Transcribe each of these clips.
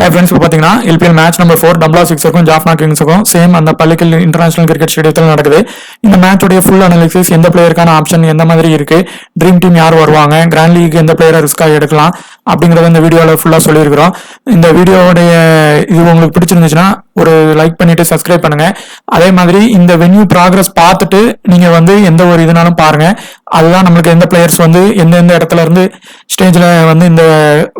Hi friends, இப்போ பாத்தீங்கன்னா LPL match number 4 Dambulla சிக்ஸருக்கும் ஜாஃப்னா கிங்ஸுக்கும் சேம் அந்த பள்ளிக்கல் இன்டர்நேஷனல் கிரிக்கெட் ஸ்டேடியத்தில் நடக்குது. இந்த மேட்சோடைய ஃபுல் அனாலிசிஸ், எந்த பிளேயருக்கான ஆப்ஷன் எந்த மாதிரி இருக்கு, ட்ரீம் டீம் யார் வருவாங்க, கிராண்ட் லீக் எந்த பிளேயரை ரிஸ்காக எடுக்கலாம் அப்படிங்கறத இந்த வீடியோவில் ஃபுல்லாக சொல்லியிருக்கிறோம். இந்த வீடியோடைய இது உங்களுக்கு பிடிச்சிருந்துச்சுன்னா ஒரு லைக் பண்ணிட்டு சப்ஸ்கிரைப் பண்ணுங்க. அதே மாதிரி இந்த வென்யூ ப்ராக்ரஸ் பார்த்துட்டு நீங்க வந்து எந்த ஒரு இதுனாலும் பாருங்க. அதுதான் நம்மளுக்கு எந்த பிளேயர்ஸ் வந்து எந்தெந்த இடத்துல இருந்து ஸ்டேஜ்ல வந்து இந்த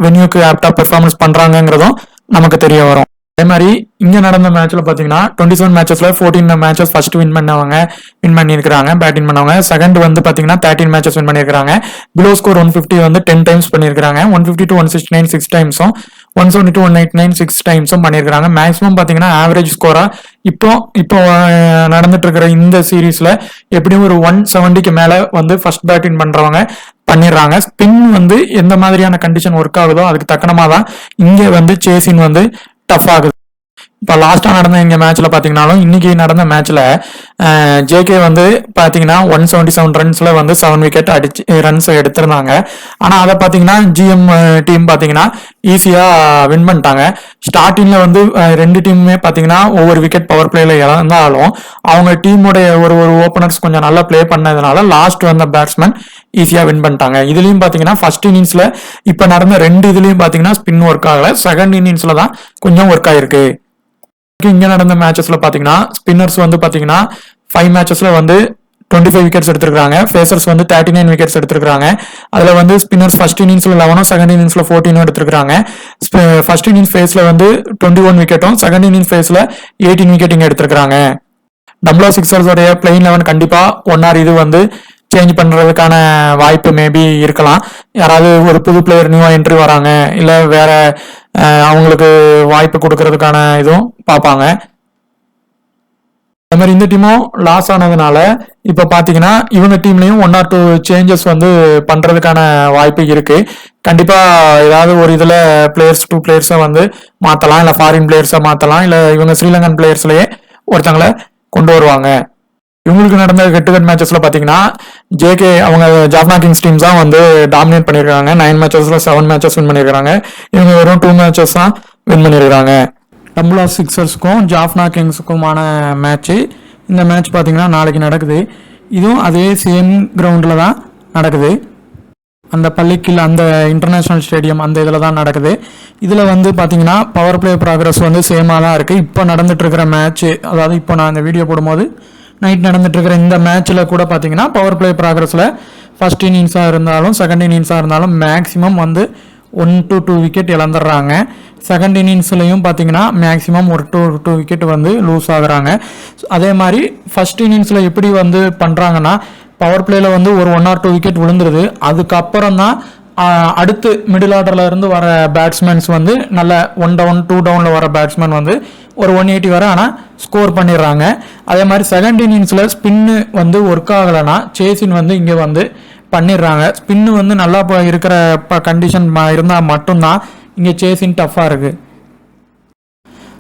வென்யூக்கு ஆப்டா பெர்ஃபார்மன்ஸ் பண்றாங்கிறதும் நமக்கு தெரிய வரும். அதே மாதிரி இங்க நடந்த மேட்ச்ல பாத்தீங்கன்னா 27 மேட்சஸ்ல 14 மேட்சஸ் ஃபர்ஸ்ட் வின் பண்ணிருக்காங்க, பேட்டிங் பண்ணவங்க. செகண்ட் வந்து பாத்தீங்கன்னா 13 மேட்சஸ் வின் பண்ணிருக்காங்க. பிலோ ஸ்கோர் 150 வந்து 10 டைம்ஸ் பண்ணிருக்காங்க. 150 to 169 6 டைம்ஸும், 170 to 189 6 டைம்ஸும் பண்ணிருக்காங்க. மேக்ஸிமம் பாத்தீங்கன்னா ஆவரேஜ் ஸ்கோரா இப்போ நடந்துட்டு இருக்கிற இந்த சீரீஸ்ல எப்படியும் ஒரு 170க்கு மேல வந்து ஃபர்ஸ்ட் பேட்டிங் பண்றவங்க பண்ணிடுறாங்க. ஸ்பின் வந்து எந்த மாதிரியான கண்டிஷன் ஒர்க் ஆகுதோ அதுக்கு தக்கனமா தான் இங்க வந்து சேசின் வந்து டஃப் ஆகுது. இப்போ லாஸ்டா நடந்த இங்க மேட்ச்ல பாத்தீங்கன்னாலும் இன்னைக்கு நடந்த மேட்ச்ல ஜேகே வந்து பாத்தீங்கன்னா 177 ரன்ஸ்ல வந்து 7 விக்கெட் அடிச்சு ரன்ஸ் எடுத்திருந்தாங்க. ஆனா அதை பாத்தீங்கன்னா ஜிஎம் டீம் பாத்தீங்கன்னா ஈஸியா வின் பண்ணிட்டாங்க. ஸ்டார்டிங்ல வந்து ரெண்டு டீமுமே பாத்தீங்கன்னா ஒவ்வொரு விக்கெட் பவர் பிளேல இழந்தாலும் அவங்க டீமோடைய ஒரு ஓபனர்ஸ் கொஞ்சம் நல்லா பிளே பண்ணதுனால லாஸ்ட் வந்த பேட்ஸ்மேன் ஈஸியா வின் பண்ணிட்டாங்க. இதுலயும் பாத்தீங்கன்னா ஃபர்ஸ்ட் இன்னிங்ஸ்ல இப்ப நடந்த ரெண்டு இதுலயும் பாத்தீங்கன்னா ஸ்பின் ஒர்க் ஆகல. செகண்ட் இன்னிங்ஸ்ல தான் கொஞ்சம் ஒர்க் ஆயிருக்கு. இங்க நடந்த மேட்சஸ்ல பாத்தீங்கன்னா ஸ்பின்னர்ஸ் வந்து பாத்தீங்கன்னா 5 மேட்சஸ்ல வந்து 25 விக்கெட்ஸ் எடுத்திருக்காங்க. ஃபேசர்ஸ் வந்து 39 விக்கெட்ஸ் எடுத்திருக்காங்க. அதுல வந்து ஸ்பின்னர்ஸ் ஃபர்ஸ்ட் இன்னிங்ஸ்ல 11, செகண்ட் இன்னிங்ஸ்ல 14 எடுத்திருக்காங்க. ஃபர்ஸ்ட் இன்னிங்ஸ் ஃபேஸ்ல வந்து 21 விக்கெட்டும், செகண்ட் இன்னிங்ஸ் ஃபேஸ்ல 18 விக்கெட்டிங் எடுத்திருக்காங்க. டம்ப்ளா சிக்ஸர்ஸோடைய பிளேயிங் 11 கண்டிப்பா ஒன்னார் இது வந்து சேஞ்ச் பண்றதுக்கான வாய்ப்பு மேபி இருக்கலாம். யாராவது ஒரு புது பிளேயர் நியூவா என்ட்ரி வராங்க, இல்ல வேற அவங்களுக்கு வாய்ப்பு கொடுக்கறதுக்கான இதுவும் பார்ப்பாங்க. அதே மாதிரி இந்த டீமும் லாஸ் ஆனதுனால இப்ப பாத்தீங்கன்னா இவங்க டீம்லயும் 1 or 2 சேஞ்சஸ் வந்து பண்றதுக்கான வாய்ப்பு இருக்கு. கண்டிப்பா ஏதாவது ஒரு இதுல டூ பிளேயர்ஸை வந்து மாத்தலாம், இல்ல ஃபாரின் பிளேயர்ஸை மாத்தலாம், இல்ல இவங்க ஸ்ரீலங்கன் பிளேயர்ஸ்லயே ஒருத்தங்களை கொண்டு வருவாங்க. இவங்களுக்கு நடந்த ஹெட் மேட்சஸ்ல பாத்தீங்கன்னா ஜேகே அவங்க ஜாஃப்னா கிங்ஸ் டீம் தான் வந்து டாமினேட் பண்ணிருக்காங்க. 9 மேட்சஸ்ல 7 மேட்சஸ் வின் பண்ணிருக்காங்க. இவங்க வெறும் 2 மேட்சஸ் தான் வின் பண்ணிருக்காங்க. டம்ப்ளா சிக்ஸர்ஸ்க்கும் ஜாஃப்னா கிங்ஸுக்குமான மேட்ச். இந்த மேட்ச் பாத்தீங்கன்னா நாளைக்கு நடக்குது. இதுவும் அதே சேம் கிரவுண்ட்ல தான் நடக்குது. அந்த பள்ளிக்கில் அந்த இன்டர்நேஷனல் ஸ்டேடியம் அந்த இதில் தான் நடக்குது. இதில் வந்து பார்த்தீங்கன்னா பவர் பிளே ப்ராக்ரஸ் வந்து சேமாக தான் இருக்குது. இப்போ நடந்துட்டு இருக்கிற மேட்ச், அதாவது இப்போ நான் இந்த வீடியோ போடும்போது நைட் நடந்துட்டு இருக்கிற இந்த மேட்ச்சில் கூட பார்த்தீங்கன்னா பவர் பிளே ப்ராக்ரஸில் ஃபர்ஸ்ட் இன்னிங்ஸாக இருந்தாலும் செகண்ட் இன்னிங்ஸாக இருந்தாலும் மேக்ஸிமம் வந்து 1 to 2 விக்கெட் இழந்துடுறாங்க. செகண்ட் இன்னிங்ஸ்லையும் பார்த்தீங்கன்னா மேக்ஸிமம் ஒரு 2 விக்கெட் வந்து லூஸ் ஆகுறாங்க. அதே மாதிரி ஃபர்ஸ்ட் இன்னிங்ஸில் எப்படி வந்து பண்ணுறாங்கன்னா பவர் பிளேல வந்து ஒரு 1 or 2 விக்கெட் விழுந்துருது. அதுக்கப்புறம் தான் அடுத்து மிடில் ஆர்டர்ல இருந்து வர பேட்ஸ்மேன்ஸ் வந்து நல்ல 1 down 2 டவுன்ல வர பேட்ஸ்மேன் வந்து ஒரு 180 வர ஆனால் ஸ்கோர் பண்ணிடுறாங்க. அதே மாதிரி செகண்ட் இன்னிங்ஸ்ல ஸ்பின்னு வந்து ஒர்க் ஆகலைன்னா சேசின் வந்து இங்கே வந்து பண்ணிடுறாங்க. ஸ்பின்னு வந்து நல்லா இருக்கிற கண்டிஷன் இருந்தால் மட்டும்தான் இங்கே சேசின் டஃப்பாக இருக்கு.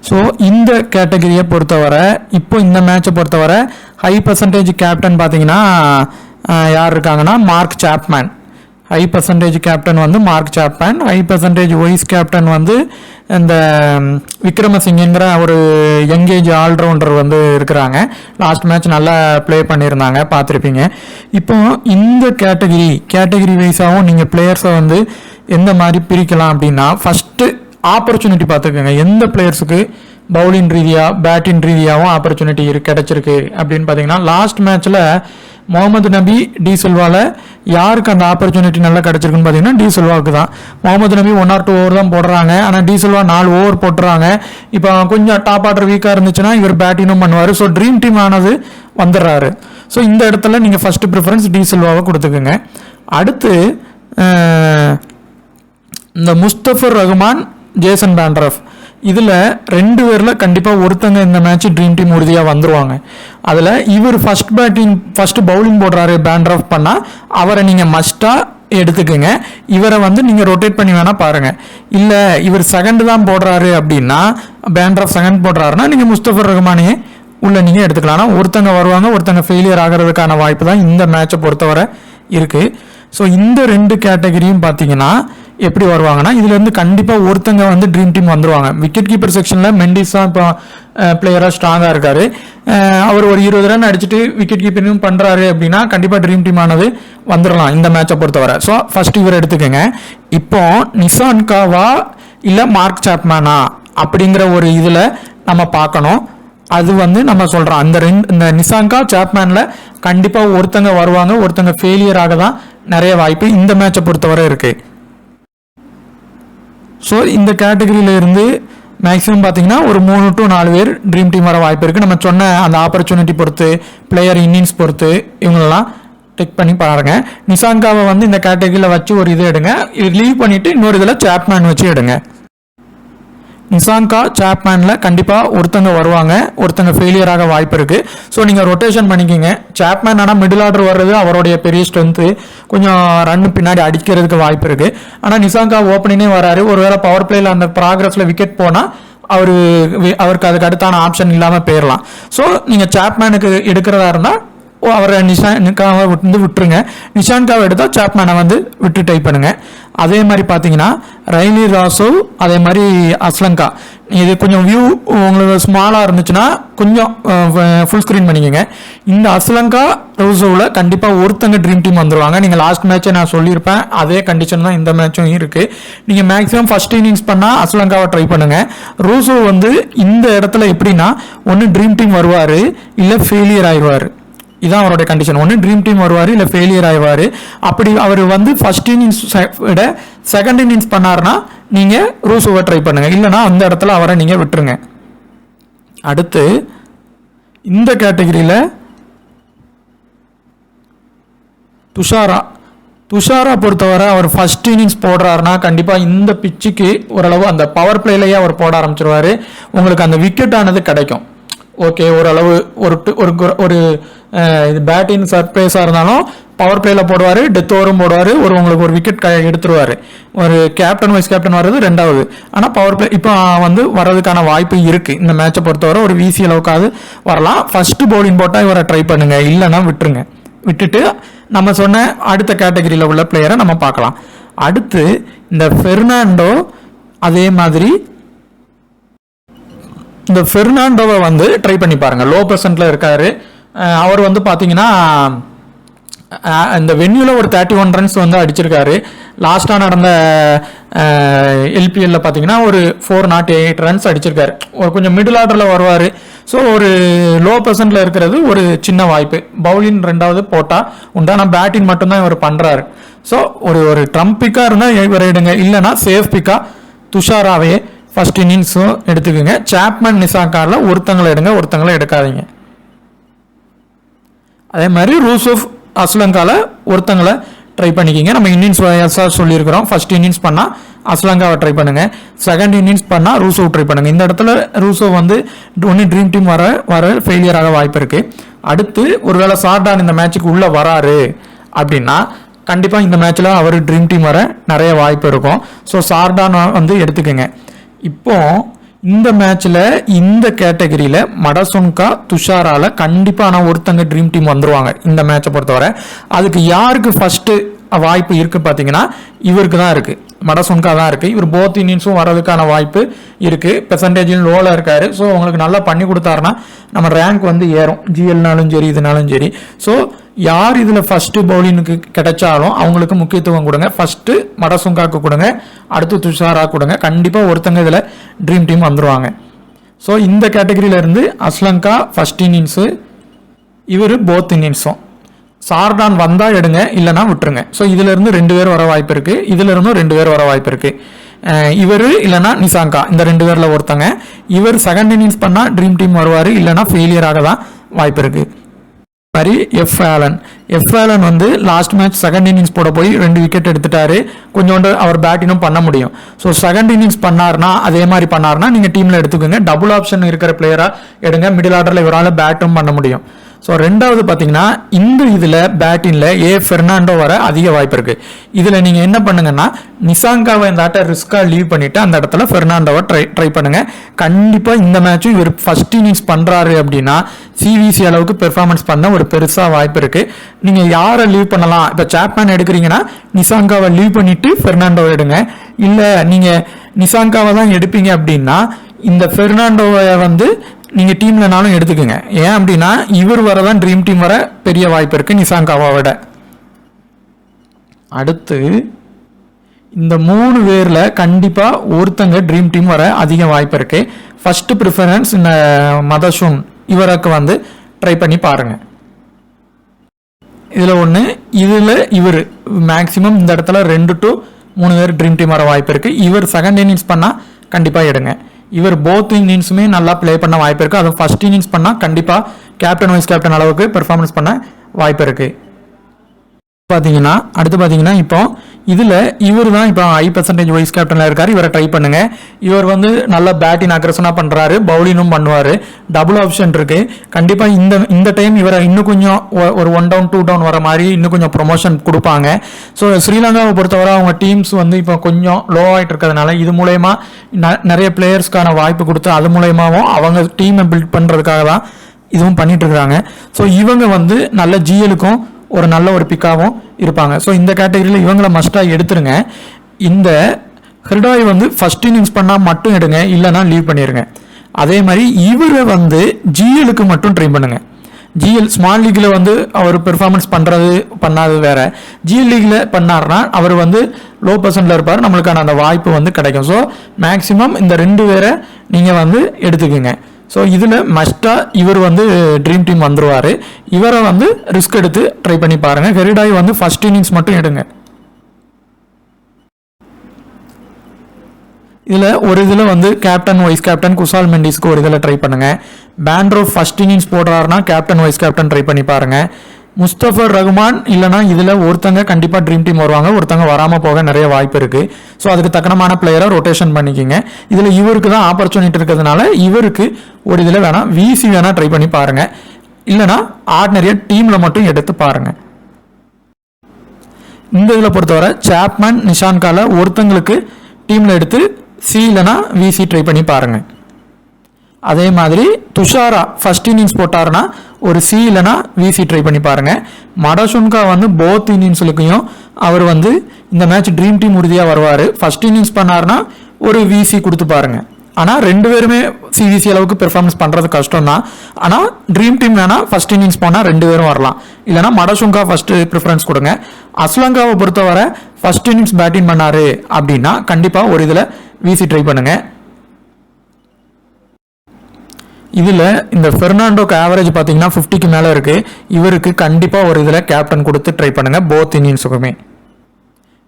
ஸோ இந்த கேட்டகரியை பொறுத்தவரை இப்போ இந்த மேட்சை பொறுத்தவரை ஹை பர்சன்டேஜ் கேப்டன் பார்த்தீங்கன்னா யார் இருக்காங்கன்னா Mark Chapman. High percentage captain வந்து Mark Chapman. High percentage vice captain வந்து இந்த விக்ரமசிங்கிற ஒரு யங்கேஜ் ஆல்ரவுண்டர் வந்து இருக்கிறாங்க. லாஸ்ட் மேட்ச் நல்லா ப்ளே பண்ணியிருந்தாங்க, பார்த்துருப்பீங்க. இப்போ இந்த கேட்டகரி வைஸாகவும் நீங்கள் பிளேயர்ஸை வந்து எந்த மாதிரி பிரிக்கலாம் அப்படின்னா ஃபர்ஸ்ட்டு ஆப்பர்ச்சுனிட்டி பார்த்துக்கோங்க. எந்த பிளேயர்ஸுக்கு பவுலிங் ரீதியாக பேட்டிங் ரீதியாகவும் ஆப்பர்ச்சுனிட்டி கிடைச்சிருக்கு அப்படின்னு பார்த்தீங்கன்னா லாஸ்ட் மேட்ச்சில் முகமது நபி டி சில்வால யாருக்கு அந்த ஆப்பர்ச்சுனிட்டி நல்லா கிடைச்சிருக்குன்னு பார்த்தீங்கன்னா டி சில்வாவுக்கு தான். முகமது நபி 1 or 2 ஓவர் தான் போடுறாங்க. ஆனால் டி சில்வா 4 ஓவர் போட்டுறாங்க. இப்போ கொஞ்சம் டாப் ஆர்டர் வீக்காக இருந்துச்சுன்னா இவர் பேட்டிங்கும் பண்ணுவார். ஸோ ட்ரீம் டீம் ஆனது வந்துடுறாரு. ஸோ இந்த இடத்துல நீங்கள் ஃபர்ஸ்ட் ப்ரிஃபரன்ஸ் டி சில்வாவை கொடுத்துக்குங்க. அடுத்து இந்த முஸ்தபர் ரஹ்மான், ஜேசன் பேண்ட்ரஃப், இதில் 2 பேரில் கண்டிப்பாக ஒருத்தங்க இந்த மேட்ச் ட்ரீம் டீம் உறுதியாக வந்துருவாங்க. அதில் இவர் ஃபர்ஸ்ட் பவுலிங் போடுறாரு பேண்ட்ரஃப் பண்ணால் அவரை நீங்கள் மஸ்ட்டாக எடுத்துக்கோங்க. இவரை வந்து நீங்கள் ரொட்டேட் பண்ணி வேணால் பாருங்கள். இல்லை இவர் செகண்ட் தான் போடுறாரு அப்படின்னா, பேண்ட்ரஃப் செகண்ட் போடுறாருன்னா நீங்கள் முஸ்தபர் ரஹ்மானையே உள்ள நீங்கள் எடுத்துக்கலாம். ஆனால் ஒருத்தங்க வருவாங்க, ஒருத்தங்க ஃபெயிலியர் ஆகிறதுக்கான வாய்ப்பு தான் இந்த மேட்சை பொறுத்தவரை இருக்குது. ஸோ இந்த 2 கேட்டகரியும் பார்த்தீங்கன்னா எப்படி வருவாங்கன்னா இதுலேருந்து கண்டிப்பாக ஒருத்தங்க வந்து ட்ரீம் டீம் வந்துருவாங்க. விக்கெட் கீப்பர் செக்ஷனில் மெண்டிஸ் தான் இப்போ பிளேயராக ஸ்ட்ராங்காக இருக்காரு. அவர் ஒரு 20 ரன் அடிச்சுட்டு விக்கெட் கீப்பரிங் பண்ணுறாரு அப்படின்னா கண்டிப்பாக ட்ரீம் டீம் ஆனது வந்துடலாம் இந்த மேட்சை பொறுத்தவரை. ஸோ ஃபர்ஸ்ட் இவர் எடுத்துக்கோங்க. இப்போ நிசான்காவா இல்லை மார்க் சாப்மேனா அப்படிங்கிற ஒரு இதில் நம்ம பார்க்கணும். அது வந்து நம்ம சொல்கிறோம் இந்த நிசாங்கா சாப்மேனில் கண்டிப்பாக ஒருத்தங்க வருவாங்க, ஒருத்தங்க ஃபெயிலியர் ஆக தான் நிறைய வாய்ப்பு இந்த மேட்சை பொறுத்தவரை இருக்குது. ஸோ இந்த கேட்டகரியில இருந்து மேக்ஸிமம் பார்த்தீங்கன்னா ஒரு 3 to 4 பேர் ட்ரீம் டீம் வர வாய்ப்பு இருக்குது. நம்ம சொன்ன அந்த ஆப்பர்ச்சுனிட்டி பொறுத்து, பிளேயர் இன்னிங்ஸ் பொறுத்து இவங்களெல்லாம் டெக் பண்ணி பாருங்க. நிசாங்காவை வந்து இந்த கேட்டகரியில் வச்சு ஒரு இது எடுங்க, லீவ் பண்ணிவிட்டு இன்னொரு இதில் சாப்மேன் வச்சு எடுங்க. நிசாங்கா சாப்மேனில் கண்டிப்பாக ஒருத்தங்க வருவாங்க, ஒருத்தங்க ஃபெயிலியராக வாய்ப்பு இருக்குது. ஸோ நீங்கள் ரொட்டேஷன் பண்ணிக்கிங்க. சாப்மேன் ஆனால் மிடில் ஆர்டர் வர்றது அவருடைய பெரிய ஸ்ட்ரென்த்து, கொஞ்சம் ரன் பின்னாடி அடிக்கிறதுக்கு வாய்ப்பு இருக்குது. ஆனால் நிசாங்கா ஓப்பனிங்கே வராரு, ஒருவேளை பவர் பிளேயில் அந்த ப்ராக்ரஸில் விக்கெட் போனால் அவருக்கு அதுக்கு அடுத்தான ஆப்ஷன் இல்லாமல் போயிடலாம். ஸோ நீங்கள் சாப்மேனுக்கு எடுக்கிறதா இருந்தால் அவரை நிஷான்காவை வந்து விட்டுருங்க. நிஷான்காவை எடுத்தால் சாப்மேனை வந்து விட்டு டைப் பண்ணுங்க. அதே மாதிரி பார்த்தீங்கன்னா ரைலி ராசோவ், அதே மாதிரி அஸ்லங்கா. இது கொஞ்சம் வியூ உங்களுக்கு ஸ்மாலாக இருந்துச்சுன்னா கொஞ்சம் ஃபுல் ஸ்க்ரீன் பண்ணிக்கோங்க. இந்த அஸ்லங்கா ரூசோவில் கண்டிப்பாக ஒருத்தங்க ட்ரீம் டீம் வந்துடுவாங்க. நீங்கள் லாஸ்ட் மேட்சை நான் சொல்லியிருப்பேன், அதே கண்டிஷன் தான் இந்த மேட்சும் இருக்குது. நீங்கள் மேக்ஸிமம் ஃபர்ஸ்ட் இன்னிங்ஸ் பண்ணால் அஸ்லங்காவை ட்ரை பண்ணுங்கள். ரூசோ வந்து இந்த இடத்துல எப்படின்னா ஒன்று ட்ரீம் டீம் வருவார், இல்லை ஃபெயிலியர் ஆயிடுவார். இதான் அவருடைய கண்டிஷன். ஒன்று ட்ரீம் டீம் வருவார், இல்லை ஃபெயிலியர் ஆயிடுவார். அப்படி அவர் வந்து ஃபர்ஸ்ட் இன்னிங்ஸ் விட செகண்ட் இன்னிங்ஸ் பண்ணார்னா நீங்கள் ரூசோவை ட்ரை பண்ணுங்கள், இல்லைனா அந்த இடத்துல அவரை நீங்கள் விட்டுருங்க. அடுத்து இந்த கேட்டகரியில் துஷாரா பொறுத்தவரை அவர் ஃபர்ஸ்ட் இன்னிங்ஸ் போடுறாருனா கண்டிப்பாக இந்த பிச்சுக்கு ஓரளவு அந்த பவர் பிளேலையே அவர் போட ஆரம்பிச்சிருவார். உங்களுக்கு அந்த விக்கெட் ஆனது கிடைக்கும். ஓகே, ஓரளவு ஒரு இது பேட்டிங் சர்ப்ரைஸாக இருந்தாலும் பவர் பிளேயில் போடுவார், டெத் ஓவரும் போடுவார், உங்களுக்கு ஒரு விக்கெட் எடுத்துருவார். ஒரு கேப்டன் வைஸ் கேப்டன் வர்றது ரெண்டாவது. ஆனால் பவர் பிளே இப்போ வந்து வர்றதுக்கான வாய்ப்பு இருக்குது. இந்த மேட்சை பொறுத்தவரை ஒரு வீசி அளவுக்காவது வரலாம். ஃபர்ஸ்ட் பவுலிங் போட்டால் இவரை ட்ரை பண்ணுங்க, இல்லைன்னா விட்டுருங்க. விட்டுட்டு நம்ம சொன்ன அடுத்த கேட்டகரியில் உள்ள பிளேயரை நம்ம பார்க்கலாம். அடுத்து இந்த பெர்னாண்டோ, அதே மாதிரி இந்த பெர்னாண்டோவை வந்து ட்ரை பண்ணி பாருங்க. லோ பர்சன்ட்ல இருக்காரு. அவர் வந்து பார்த்தீங்கன்னா இந்த வென்யூவில் ஒரு 31 ரன்ஸ் வந்து அடிச்சிருக்காரு. லாஸ்ட்டாக நடந்த எல்பிஎல்ல பார்த்தீங்கன்னா ஒரு 408 ரன்ஸ் அடிச்சிருக்காரு. ஒரு கொஞ்சம் மிடில் ஆர்டரில் வருவார். ஸோ ஒரு லோ பர்சன்ட்ல இருக்கிறது ஒரு சின்ன வாய்ப்பு. பவுலிங் ரெண்டாவது போட்டால் உண்டான பேட்டிங் மட்டும்தான் இவர் பண்ணுறாரு. ஸோ ஒரு ட்ரம்ப் பிக்காக இருந்தால் இவர் எடுங்க, இல்லைனா சேஃப் பிக்காக துஷாராவே ஃபர்ஸ்ட் இன்னிங்ஸும் எடுத்துக்கோங்க. சாப்மேன் நிசாங்காவில் ஒருத்தங்களை எடுங்க, ஒருத்தங்களை எடுக்காதீங்க. அதே மாதிரி ரூசோஃப் அஸ்லங்காவில் ஒருத்தங்களை ட்ரை பண்ணிக்கிங்க. நம்ம இன்னிங்ஸ் வயசாக சொல்லியிருக்கிறோம். ஃபர்ஸ்ட் இன்னிங்ஸ் பண்ணால் அஸ்லங்காவை ட்ரை பண்ணுங்கள், செகண்ட் இன்னிங்ஸ் பண்ணால் ரூசோவ் ட்ரை பண்ணுங்கள். இந்த இடத்துல ரூசோவ் வந்து ஒன்று ட்ரீம் டீம் வர ஃபெயிலியராக வாய்ப்பு இருக்குது. அடுத்து ஒருவேளை சார்டான் இந்த மேட்சுக்கு உள்ளே வராரு அப்படின்னா கண்டிப்பாக இந்த மேட்ச்சில் அவர் ட்ரீம் டீம் வர நிறைய வாய்ப்பு இருக்கும். ஸோ சார்டான் வந்து எடுத்துக்கோங்க. இப்போ இந்த மேட்ச்ல இந்த கேட்டகரியில மடசுன்கா, துஷாரால கண்டிப்பா ஒருத்தங்க ட்ரீம் டீம் வந்துருவாங்க இந்த மேட்சை பொறுத்தவரை. அதுக்கு யாருக்கு ஃபர்ஸ்ட் வாய்ப்பு இருக்கு பாத்தீங்கன்னா இவருக்கு தான் இருக்கு, மடசுன்கா தான் இருக்கு. இவர் போத் இன்னிங்ஸும் வர்றதுக்கான வாய்ப்பு இருக்கு. பெர்சன்டேஜில் லோல இருக்காரு. ஸோ உங்களுக்கு நல்லா பண்ணி கொடுத்தாருன்னா நம்ம ரேங்க் வந்து ஏறும், ஜிஎல்னாலும் சரி இதனாலும் சரி. ஸோ யார் இதில் ஃபர்ஸ்ட் பவுலிங்க்கு கிடைச்சாலும் அவங்களுக்கு முக்கியத்துவம் கொடுங்க. ஃபர்ஸ்ட் மடசுங்காக்கு கொடுங்க, அடுத்து துஷாரா கொடுங்க. கண்டிப்பாக ஒருத்தங்க இதில் ட்ரீம் டீம் வந்துருவாங்க. ஸோ இந்த கேட்டகரியில இருந்து அஸ்லங்கா ஃபர்ஸ்ட் இன்னிங்ஸு, இவர் போத் இன்னிங்ஸும். சார்டான் வந்தால் எடுங்க, இல்லைனா விட்டுருங்க. ஸோ இதுல இருந்து 2 பேர் வர வாய்ப்பு இருக்கு, இதுல இருந்தும் 2 பேர் வர வாய்ப்பு இருக்கு. இவர் இல்லைனா நிசாங்கா, இந்த 2 பேர்ல ஒருத்தங்க. இவர் செகண்ட் இன்னிங்ஸ் பண்ணா ட்ரீம் டீம் வருவார், இல்லைனா ஃபெயிலியர் ஆக தான் வாய்ப்பு இருக்கு. மாதிரி எஃப் ஆலன் வந்து லாஸ்ட் மேட்ச் செகண்ட் இன்னிங்ஸ் போட போய் 2 விக்கெட் எடுத்துட்டாரு. கொஞ்சோண்டு அவர் பேட்டிங்கும் பண்ண முடியும். ஸோ செகண்ட் இன்னிங்ஸ் பண்ணார்னா அதே மாதிரி பண்ணார்னா நீங்கள் டீமில் எடுத்துக்கோங்க. டபுள் ஆப்ஷன் இருக்கிற பிளேயராக எடுங்க. மிடில் ஆர்டரில் இவரால் பேட்டும் பண்ண முடியும். ஸோ ரெண்டாவது பார்த்தீங்கன்னா இந்த இதில் பேட்டிங்கில் பெர்னாண்டோ வர அதிக வாய்ப்பு இருக்குது. இதில் நீங்கள் என்ன பண்ணுங்கன்னா நிசாங்காவை இந்த ஆட்டை ரிஸ்க்காக லீவ் பண்ணிவிட்டு அந்த இடத்துல பெர்னாண்டோவை ட்ரை பண்ணுங்கள். கண்டிப்பாக இந்த மேட்சும் இவர் ஃபர்ஸ்ட் இன்னிங்ஸ் பண்ணுறாரு அப்படின்னா சிவிசி அளவுக்கு பெர்ஃபார்மன்ஸ் பண்ண ஒரு பெருசாக வாய்ப்பு இருக்குது. நீங்கள் யாரை லீவ் பண்ணலாம், இப்போ சாப்மேன் எடுக்கிறீங்கன்னா நிசாங்காவை லீவ் பண்ணிவிட்டு பெர்னாண்டோவை எடுங்க. இல்லை நீங்கள் நிசாங்காவை தான் எடுப்பீங்க அப்படின்னா இந்த பெர்னாண்டோவை வந்து நீங்கள் டீம்லனாலும் எடுத்துக்கோங்க. ஏன் அப்படின்னா இவர் வரதான் ட்ரீம் டீம் வர பெரிய வாய்ப்பு இருக்குது நிசாங்காவை விட. அடுத்து இந்த 3 பேரில் கண்டிப்பாக ஒருத்தங்க ட்ரீம் டீம் வர அதிக வாய்ப்பு இருக்குது. ஃபர்ஸ்ட் ப்ரிஃபரன்ஸ் இந்த மதஷூன் இவருக்கு வந்து ட்ரை பண்ணி பாருங்கள். இதில் ஒன்று, இதில் இவர் மேக்ஸிமம் இந்த இடத்துல 2 to 3 பேர் ட்ரீம் டீம் வர வாய்ப்பு இருக்குது. இவர் செகண்ட் இன்னிங்ஸ் பண்ணால் கண்டிப்பாக எடுங்க. இவர் போத் இன்னிங்ஸுமே நல்லா ப்ளே பண்ண வாய்ப்பு இருக்குது. அதுவும் ஃபர்ஸ்ட் இன்னிங்ஸ் பண்ணால் கண்டிப்பாக கேப்டன் வைஸ் கேப்டன் அளவுக்கு பெர்ஃபார்மன்ஸ் பண்ண வாய்ப்பு இருக்குது. அடுத்து பார்த்தீங்கன்னா இப்போ இதில் இவர் தான் இப்போ ஹை பர்சன்டேஜ் வைஸ் கேப்டனில் இருக்கார். இவரை ட்ரை பண்ணுங்க. இவர் வந்து நல்ல பேட்டிங் அக்ரஷனாக பண்ணுறாரு, பவுலிங்கும் பண்ணுவார், டபுள் ஆப்ஷன் இருக்குது. கண்டிப்பாக இந்த டைம் இவரை இன்னும் கொஞ்சம் ஒரு 1 down 2 down வர மாதிரி இன்னும் கொஞ்சம் ப்ரொமோஷன் கொடுப்பாங்க. ஸோ ஸ்ரீலங்காவை பொறுத்தவரை அவங்க டீம்ஸ் வந்து இப்போ கொஞ்சம் லோ ஆகிட்டு இருக்கிறதுனால இது மூலயமா நிறைய பிளேயர்ஸ்க்கான வாய்ப்பு கொடுத்து அது மூலயமாவும் அவங்க டீமை பில்ட் பண்ணுறதுக்காக தான் இதுவும் பண்ணிட்டு இருக்கிறாங்க. ஸோ இவங்க வந்து நல்ல ஜிஎலுக்கும் ஒரு நல்ல ஒரு பிக்காகவும் இருப்பாங்க. ஸோ இந்த கேட்டகரியில் இவங்களை மஸ்ட்டாக எடுத்துருங்க. இந்த ஹெர்டாய் வந்து ஃபர்ஸ்ட் இன்னிங்ஸ் பண்ணால் மட்டும் எடுங்க, இல்லைனா லீவ் பண்ணிடுங்க. அதே மாதிரி இவரை வந்து ஜிஎலுக்கு மட்டும் ட்ரை பண்ணுங்க. ஜிஎல் ஸ்மால் லீக்கில் வந்து அவர் பெர்ஃபார்மன்ஸ் பண்ணாது வேற. ஜிஎல் லீக்கில் பண்ணார்னா அவர் வந்து லோ பர்சன்டில் இருப்பார், நம்மளுக்கான அந்த வாய்ப்பு வந்து கிடைக்கும். ஸோ மேக்ஸிமம் இந்த 2 பேரை நீங்கள் வந்து எடுத்துக்கோங்க. ஸோ இதில் மஸ்ட்டாக இவர் வந்து ட்ரீம் டீம் வந்துடுவார். இவரை வந்து ரிஸ்க் எடுத்து ட்ரை பண்ணி பாருங்கள். ஹெரிடாய் வந்து ஃபர்ஸ்ட் இன்னிங்ஸ் மட்டும் எடுங்க. இதில் வந்து கேப்டன் வைஸ் கேப்டன் குசால் மெண்டிஸ்க்கு ஒரு இதில் ட்ரை பண்ணுங்கள். பேண்ட்ரோ ஃபர்ஸ்ட் இன்னிங்ஸ் போடுறாருன்னா கேப்டன் வைஸ் கேப்டன் ட்ரை பண்ணி பாருங்கள். முஸ்தபர் ரஹ்மான் இல்லைனா இதில் ஒருத்தங்க கண்டிப்பாக ட்ரீம் டீம் வருவாங்க, ஒருத்தங்க வராமல் போக நிறைய வாய்ப்பு இருக்குது. ஸோ அதுக்கு தக்கனமான பிளேயரை ரொட்டேஷன் பண்ணிக்கிங்க. இதில் இவருக்கு தான் ஆப்பர்ச்சுனிட்டி இருக்கிறதுனால இவருக்கு ஒரு இதில் வேணால் விசி வேணால் ட்ரை பண்ணி பாருங்கள். இல்லைனா ஆர்டினரியாக டீமில் மட்டும் எடுத்து பாருங்கள். இந்த இதில் பொறுத்தவரை சாப்மேன் நிஷான்கால ஒருத்தங்களுக்கு டீமில் எடுத்து சி இல்லைனா விசி ட்ரை பண்ணி பாருங்கள். அதே மாதிரி துஷாரா ஃபர்ஸ்ட் இன்னிங்ஸ் போட்டாருன்னா ஒரு சி இல்லைனா விசி ட்ரை பண்ணி பாருங்க. மடசுன்கா வந்து போத் இன்னிங்ஸ்லையும் அவர் வந்து இந்த மேட்ச் ட்ரீம் டீம் உறுதியாக வருவார். ஃபர்ஸ்ட் இன்னிங்ஸ் பண்ணாருன்னா ஒரு விசி கொடுத்து பாருங்க. ஆனால் 2 பேருமே சிவிசி அளவுக்கு பெர்ஃபார்மன்ஸ் பண்ணுறது கஷ்டம் தான். ஆனால் ட்ரீம் டீம் வேணால் ஃபர்ஸ்ட் இன்னிங்ஸ் போனால் 2 பேரும் வரலாம். இல்லைனா மடசுங்கா ஃபர்ஸ்ட் ப்ரிஃபரன்ஸ் கொடுங்க. அஸ்லங்காவை பொறுத்தவரை ஃபர்ஸ்ட் இன்னிங்ஸ் பேட்டிங் பண்ணாரு அப்படின்னா கண்டிப்பாக ஒரு இதில் விசி ட்ரை பண்ணுங்க. இதில் இந்த பெர்னாண்டோக்கு ஆவரேஜ் பார்த்தீங்கன்னா 50க்கு மேலே இருக்குது. இவருக்கு கண்டிப்பாக ஒரு இதில் கேப்டன் கொடுத்து ட்ரை பண்ணுங்கள் போத் இன்னிங்ஸுக்குமே.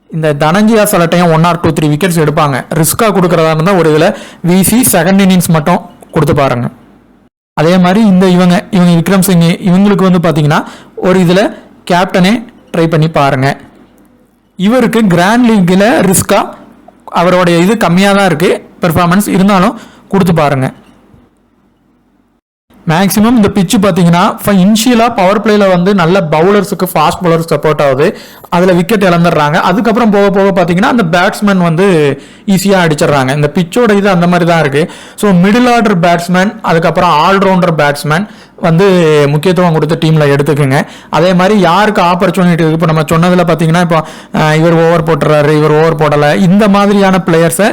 இந்த தனஞ்சியா சில டைம் 1 or 2 3 விக்கெட்ஸ் எடுப்பாங்க. ரிஸ்க்காக கொடுக்குறதா இருந்தால் ஒரு இதில் விசி செகண்ட் இன்னிங்ஸ் மட்டும் கொடுத்து பாருங்க. அதே மாதிரி இவங்க விக்ரம் சிங் இவங்களுக்கு வந்து பார்த்தீங்கன்னா ஒரு இதில் கேப்டனே ட்ரை பண்ணி பாருங்கள். இவருக்கு கிராண்ட் லீக்கில் ரிஸ்க்காக அவருடைய இது கம்மியாக தான் இருக்குது பெர்ஃபார்மன்ஸ், இருந்தாலும் கொடுத்து பாருங்கள். மேக்ஸிமம் இந்த பிச்சு பார்த்தீங்கன்னா இனிஷியலாக பவர் பிளேல வந்து நல்ல பவுலர்ஸுக்கு ஃபாஸ்ட் பவுலர்ஸ் சப்போர்ட் ஆகுது, அதில் விக்கெட் இழந்துடுறாங்க. அதுக்கப்புறம் போக போக பார்த்தீங்கன்னா அந்த பேட்ஸ்மேன் வந்து ஈஸியாக அடிச்சிடுறாங்க. இந்த பிச்சோட இது அந்த மாதிரி தான் இருக்குது. ஸோ மிடில் ஆர்டர் பேட்ஸ்மேன் அதுக்கப்புறம் ஆல்ரவுண்டர் பேட்ஸ்மேன் வந்து முக்கியத்துவம் கொடுத்து டீமில் எடுத்துக்கோங்க. அதே மாதிரி யாருக்கு ஆப்பர்ச்சுனிட்டி இருக்குது, இப்போ நம்ம சொன்னதில் பார்த்தீங்கன்னா இப்போ இவர் ஓவர் போட்டுறாரு, இவர் ஓவர் போடலை, இந்த மாதிரியான பிளேயர்ஸை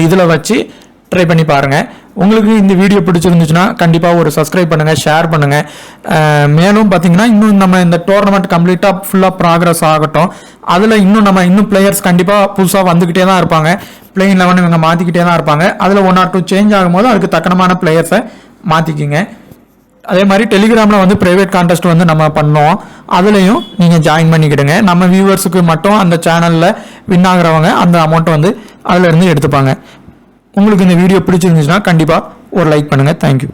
இதில் வச்சு ட்ரை பண்ணி பாருங்கள். உங்களுக்கு இந்த வீடியோ பிடிச்சிருந்துச்சுன்னா கண்டிப்பாக ஒரு சப்ஸ்கிரைப் பண்ணுங்கள், ஷேர் பண்ணுங்கள். மேலும் பார்த்தீங்கன்னா இன்னும் நம்ம இந்த டோர்னமெண்ட் கம்ப்ளீட்டாக ஃபுல்லாக ப்ராக்ரஸ் ஆகட்டும். அதில் இன்னும் பிளேயர்ஸ் கண்டிப்பாக புதுசாக வந்துக்கிட்டே தான் இருப்பாங்க. பிளேயிங் 11 இவங்க மாற்றிக்கிட்டே தான் இருப்பாங்க. அதில் 1 or 2 சேஞ்ச் ஆகும்போது அதுக்கு தக்கனமான பிளேயர்ஸை மாற்றிக்கிங்க. அதே மாதிரி டெலிகிராமில் வந்து ப்ரைவேட் கான்டெஸ்ட் வந்து நம்ம பண்ணோம், அதுலேயும் நீங்கள் ஜாயின் பண்ணிக்கிடுங்க. நம்ம வியூவர்ஸுக்கு மட்டும் அந்த சேனலில் வின் ஆகிறவங்க அந்த அமௌண்ட்டை வந்து அதிலேருந்து எடுத்துப்பாங்க. உங்களுக்கு இந்த வீடியோ பிடிச்சிருந்துச்சுன்னா கண்டிப்பாக ஒரு லைக் பண்ணுங்கள். தேங்க்யூ.